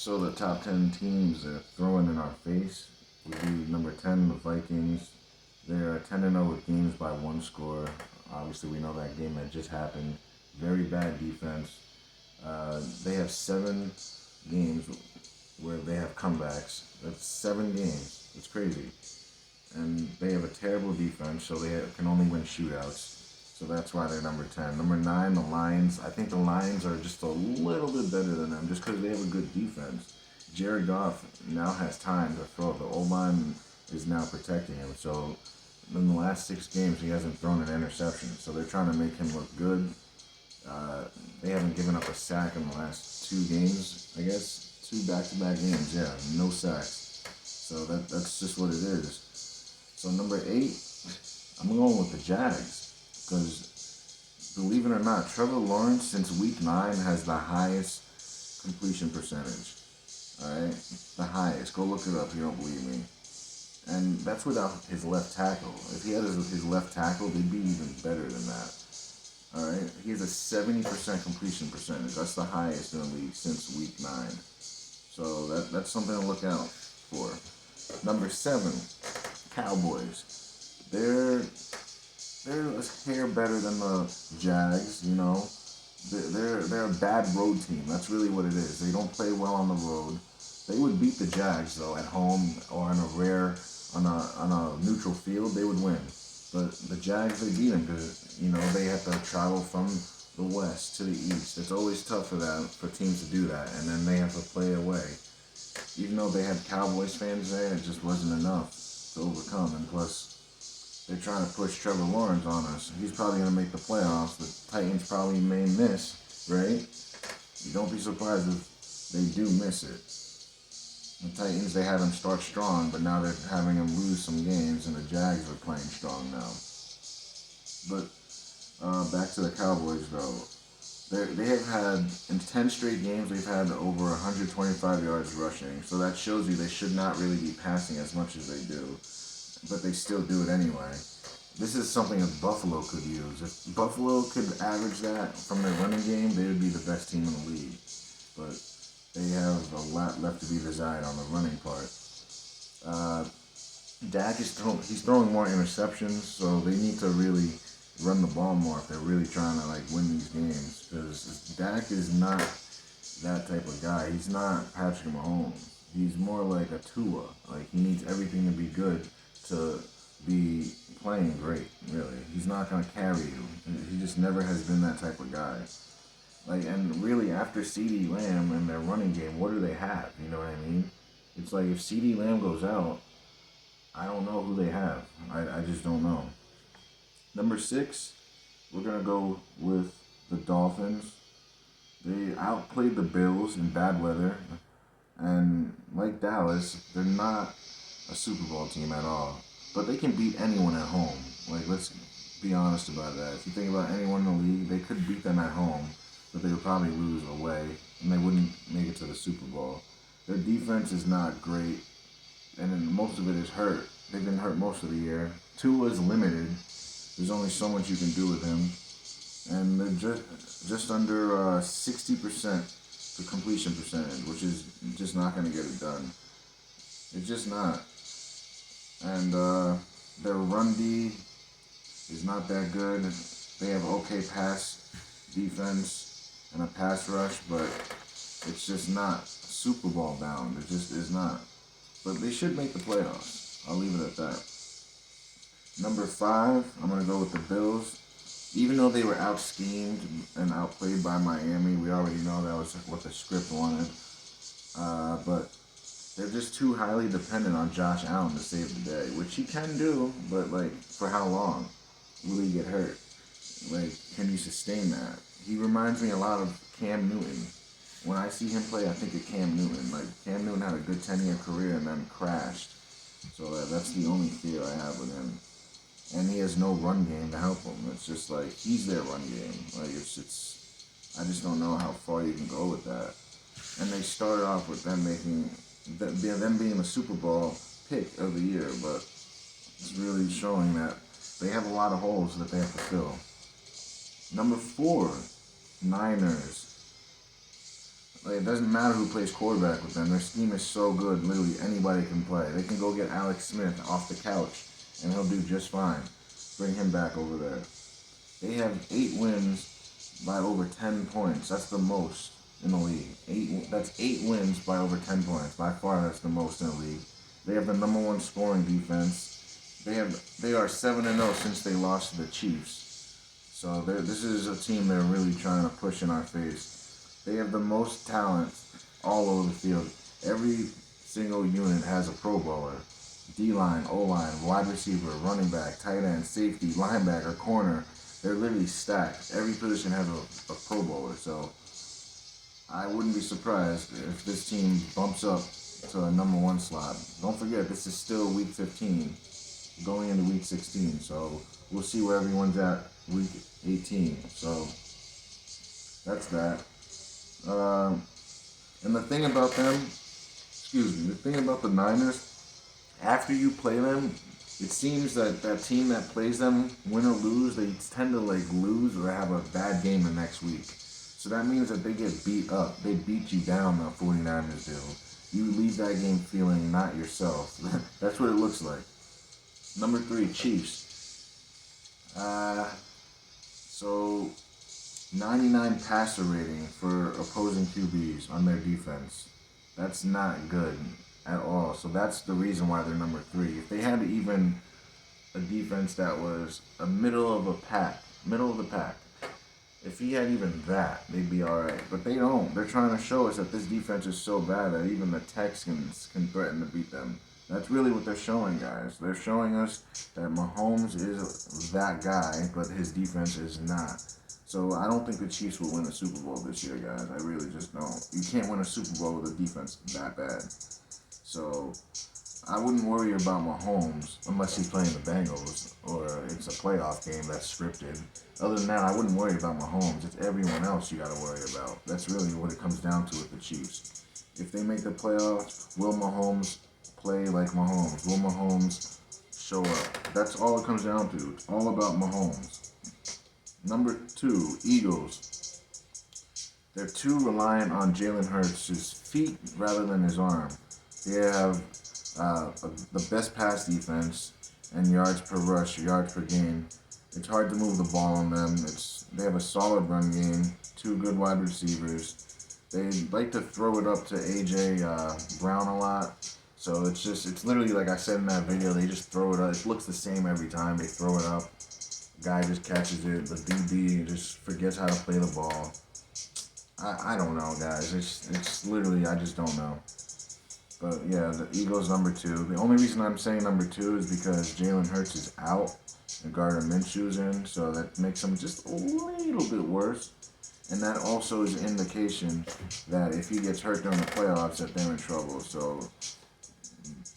So the top 10 teams are throwing in our face. We do number 10, the Vikings. They're 10-0 with games by one score. Obviously, we know that game that just happened. Very bad defense. They have 7 games where they have comebacks. That's 7 games. It's crazy. And they have a terrible defense, so they can only win shootouts. So that's why they're number 10. Number 9, the Lions. I think the Lions are just a little bit better than them just because they have a good defense. Jared Goff now has time to throw. The O-line is now protecting him. So in the last 6 games, he hasn't thrown an interception. So they're trying to make him look good. They haven't given up a sack in the last 2 games, I guess. 2 back-to-back games, yeah, no sacks. So that's just what it is. So number 8, I'm going with the Jags. Because, believe it or not, Trevor Lawrence since week 9 has the highest completion percentage. Alright? The highest. Go look it up if you don't believe me. And that's without his left tackle. If he had his left tackle, they'd be even better than that. Alright? He has a 70% completion percentage. That's the highest in the league since week 9. So that's something to look out for. Number 7, Cowboys. They're a hair better than the Jags, you know. They're a bad road team. That's really what it is. They don't play well on the road. They would beat the Jags though at home or on a neutral field. They would win. But the Jags, they beat them because they have to travel from the west to the east. It's always tough for teams to do that, and then they have to play away. Even though they had Cowboys fans there, it just wasn't enough to overcome. And plus, they're trying to push Trevor Lawrence on us. He's probably going to make the playoffs. The Titans probably may miss, right? You don't be surprised if they do miss it. The Titans, they had him start strong, but now they're having him lose some games, and the Jags are playing strong now. But back to the Cowboys, though. They have had, in 10 straight games, they've had over 125 yards rushing. So that shows you they should not really be passing as much as they do. But they still do it anyway. This is something that Buffalo could use. If Buffalo could average that from their running game, they would be the best team in the league. But they have a lot left to be desired on the running part. Dak is throwing more interceptions, so they need to really run the ball more if they're really trying to win these games. Because Dak is not that type of guy. He's not Patrick Mahomes. He's more like a Tua. He needs everything to be good to be playing great, really. He's not going to carry you. He just never has been that type of guy. And really, after CeeDee Lamb and their running game, what do they have? You know what I mean? It's like if CeeDee Lamb goes out, I don't know who they have. I just don't know. Number 6, we're going to go with the Dolphins. They outplayed the Bills in bad weather. And like Dallas, they're not a Super Bowl team at all. But they can beat anyone at home. Let's be honest about that. If you think about anyone in the league, they could beat them at home, but they would probably lose away, and they wouldn't make it to the Super Bowl. Their defense is not great, and then most of it is hurt. They've been hurt most of the year. Tua is limited. There's only so much you can do with him. And they're just under 60% the completion percentage, which is just not going to get it done. It's just not. And their run D is not that good. They have okay pass defense and a pass rush, but it's just not Super Bowl bound. It just is not. But they should make the playoffs. I'll leave it at that. Number 5, I'm going to go with the Bills. Even though they were out-schemed and outplayed by Miami, we already know that was what the script wanted. But they're just too highly dependent on Josh Allen to save the day, which he can do, but for how long? Will he get hurt? Can you sustain that? He reminds me a lot of Cam Newton. When I see him play, I think of Cam Newton. Cam Newton had a good 10-year career and then crashed. So that's the only fear I have with him. And he has no run game to help him. It's just he's their run game. I just don't know how far you can go with that. And they started off with them being the Super Bowl pick of the year, but it's really showing that they have a lot of holes that they have to fill. Number 4, Niners. Like, it doesn't matter who plays quarterback with them. Their scheme is so good, literally anybody can play. They can go get Alex Smith off the couch, and he'll do just fine. Bring him back over there. They have 8 wins by over 10 points. That's the most in the league. That's 8 wins by over 10 points. By far, that's the most in the league. They have the number one scoring defense. They are 7-0 since they lost to the Chiefs. So this is a team they're really trying to push in our face. They have the most talent all over the field. Every single unit has a Pro Bowler. D-line, O-line, wide receiver, running back, tight end, safety, linebacker, corner. They're literally stacked. Every position has a Pro Bowler. So I wouldn't be surprised if this team bumps up to a number one slot. Don't forget, this is still week 15, going into week 16. So we'll see where everyone's at week 18. So that's that. And the thing about them, the thing about the Niners, after you play them, it seems that that team that plays them, win or lose, they tend to like lose or have a bad game the next week. So that means that they get beat up. They beat you down, the 49ers do. You leave that game feeling not yourself. That's what it looks like. Number 3, Chiefs. So 99 passer rating for opposing QBs on their defense. That's not good at all. So that's the reason why they're number 3. If they had even a defense that was a middle of the pack, if he had even that, they'd be all right. But they don't. They're trying to show us that this defense is so bad that even the Texans can threaten to beat them. That's really what they're showing, guys. They're showing us that Mahomes is that guy, but his defense is not. So I don't think the Chiefs will win a Super Bowl this year, guys. I really just don't. You can't win a Super Bowl with a defense that bad. So I wouldn't worry about Mahomes unless he's playing the Bengals or it's a playoff game that's scripted. Other than that, I wouldn't worry about Mahomes. It's everyone else you got to worry about. That's really what it comes down to with the Chiefs. If they make the playoffs, will Mahomes play like Mahomes? Will Mahomes show up? That's all it comes down to. It's all about Mahomes. Number 2, Eagles. They're too reliant on Jalen Hurts' feet rather than his arm. They have the best pass defense and yards per rush, yards per game. It's hard to move the ball on them. They have a solid run game, 2 good wide receivers. They like to throw it up to A.J. Brown a lot. So it's literally like I said in that video, they just throw it up. It looks the same every time. They throw it up. Guy just catches it. The DB just forgets how to play the ball. I don't know, guys. It's literally, I just don't know. But yeah, the Eagles number 2. The only reason I'm saying number 2 is because Jalen Hurts is out and Gardner Minshew's in, so that makes them just a little bit worse. And that also is an indication that if he gets hurt during the playoffs, that they're in trouble. So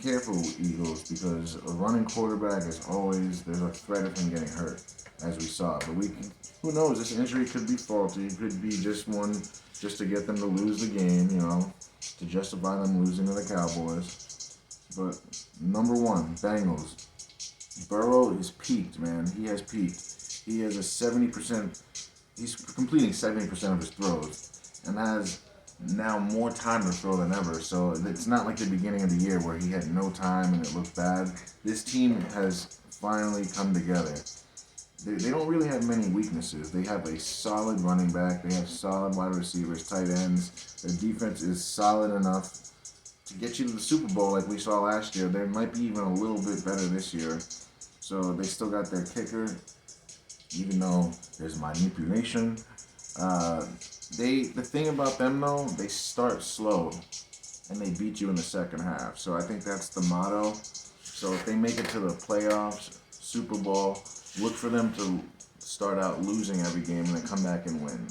careful, Eagles, because a running quarterback is always, there's a threat of him getting hurt, as we saw. But who knows? This injury could be faulty. It could be just one, just to get them to lose the game, to justify them losing to the Cowboys. But number 1, Bengals. Burrow is peaked, man. He has peaked. He has a 70%. He's completing 70% of his throws, and has now more time to throw than ever. So it's not like the beginning of the year where he had no time and it looked bad. This team has finally come together. They don't really have many weaknesses. They have a solid running back. They have solid wide receivers, tight ends. Their defense is solid enough to get you to the Super Bowl like we saw last year. They might be even a little bit better this year. So they still got their kicker, even though there's manipulation. The thing about them though, they start slow and they beat you in the second half. So I think that's the motto. So if they make it to the playoffs, Super Bowl, look for them to start out losing every game and then come back and win.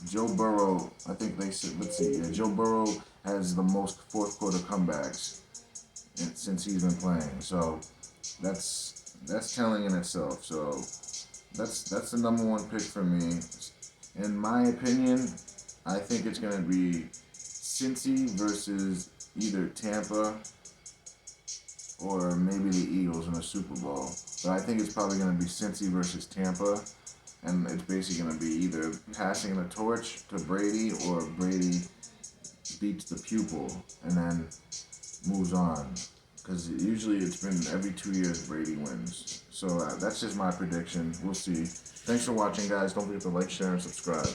Joe Burrow, I think they said, Joe Burrow has the most fourth quarter comebacks since he's been playing. So that's telling in itself. So that's the number 1 pick for me. In my opinion, I think it's going to be Cincy versus either Tampa or maybe the Eagles in a Super Bowl. But I think it's probably going to be Cincy versus Tampa, and it's basically going to be either passing the torch to Brady or Brady beats the pupil and then moves on. Because usually it's been every 2 years Brady wins. So that's just my prediction. We'll see. Thanks for watching, guys. Don't forget to like, share, and subscribe.